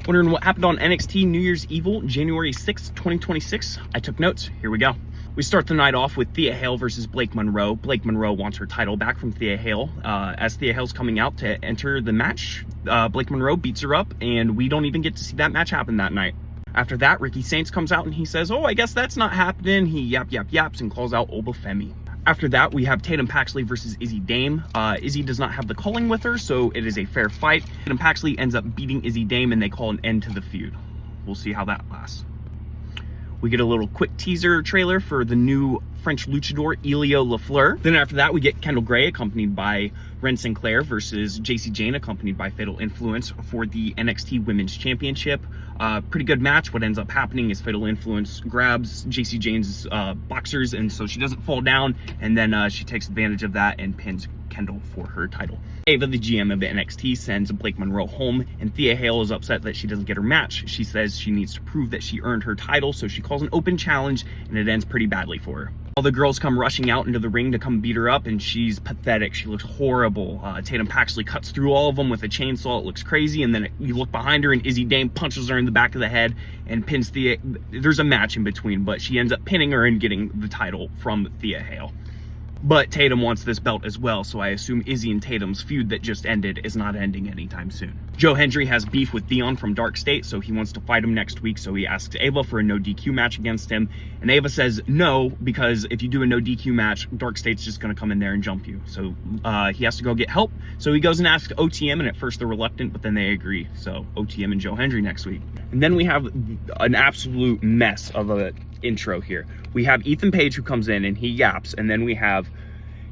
Wondering what happened on NXT New Year's Evil, January 6th, 2026? I took notes. Here we go. We start the night off with Thea Hale versus Blake Monroe. Blake Monroe wants her title back from Thea Hale. As Thea Hale's coming out to enter the match, Blake Monroe beats her up, and we don't even get to see that match happen that night. After that, Ricky Saints comes out and he says, "Oh, I guess that's not happening." He yaps and calls out Oba Femi. After that, we have Tatum Paxley versus Izzy Dame. Izzy does not have the calling with her, so it is a fair fight. Tatum Paxley ends up beating Izzy Dame, and they call an end to the feud. We'll see how that lasts. We get a little quick teaser trailer for the new French luchador, Elio LaFleur. Then after that, we get Kendall Gray accompanied by Ren Sinclair versus JC Jane accompanied by Fatal Influence for the NXT Women's Championship. Pretty good match. What ends up happening is Fatal Influence grabs JC Jane's boxers, and so she doesn't fall down, and then she takes advantage of that and pins Kendall for her title. Ava, the GM of NXT, sends Blake Monroe home, and Thea Hale is upset that she doesn't get her match. She says she needs to prove that she earned her title, so she calls an open challenge, and it ends pretty badly for her. All the girls come rushing out into the ring to come beat her up, and she's pathetic. She looks horrible. Tatum Paxley cuts through all of them with a chainsaw. It looks crazy, and then you look behind her, and Izzy Dame punches her in the back of the head and pins Thea. There's a match in between, but she ends up pinning her and getting the title from Thea Hale. But Tatum wants this belt as well, so I assume Izzy and Tatum's feud that just ended is not ending anytime soon. Joe Hendry has beef with Theon from Dark State, so he wants to fight him next week, so he asks Ava for a no DQ match against him, and Ava says no, because if you do a no DQ match, Dark State's just going to come in there and jump you. So he has to go get help, so he goes and asks OTM, and at first they're reluctant, but then they agree. So OTM and Joe Hendry next week. And then we have an absolute mess of a intro here. We have Ethan Page who comes in and he yaps, and then we have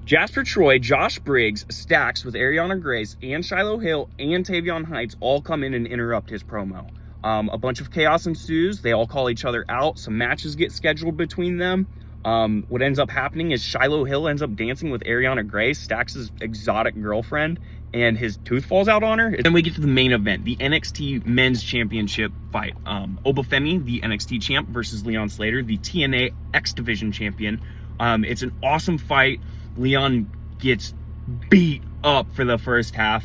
Jasper Troy, Josh Briggs, Stax with Ariana Grace, and Shiloh Hill, and Tavion Heights all come in and interrupt his promo. A bunch of chaos ensues. They all call each other out. Some matches get scheduled between them. What ends up happening is Shiloh Hill ends up dancing with Ariana Grace, Stax's exotic girlfriend, and his tooth falls out on her. And then we get to the main event, the NXT Men's Championship fight. Oba Femi, the NXT champ, versus Leon Slater, the TNA X Division champion. It's an awesome fight. Leon gets beat up for the first half.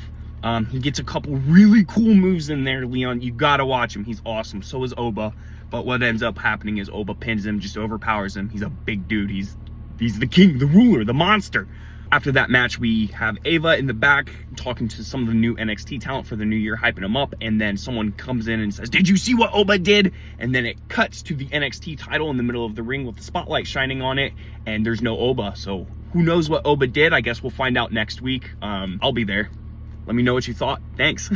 He gets a couple really cool moves in there. Leon, you gotta watch him. He's awesome. So is Oba. But what ends up happening is Oba pins him, just overpowers him. He's a big dude. He's the king, the ruler, the monster. After that match, we have Ava in the back talking to some of the new NXT talent for the new year, hyping them up, and then someone comes in and says, "Did you see what Oba did?" And then it cuts to the NXT title in the middle of the ring with the spotlight shining on it, and there's no Oba, so who knows what Oba did? I guess we'll find out next week. I'll be there. Let me know what you thought. Thanks.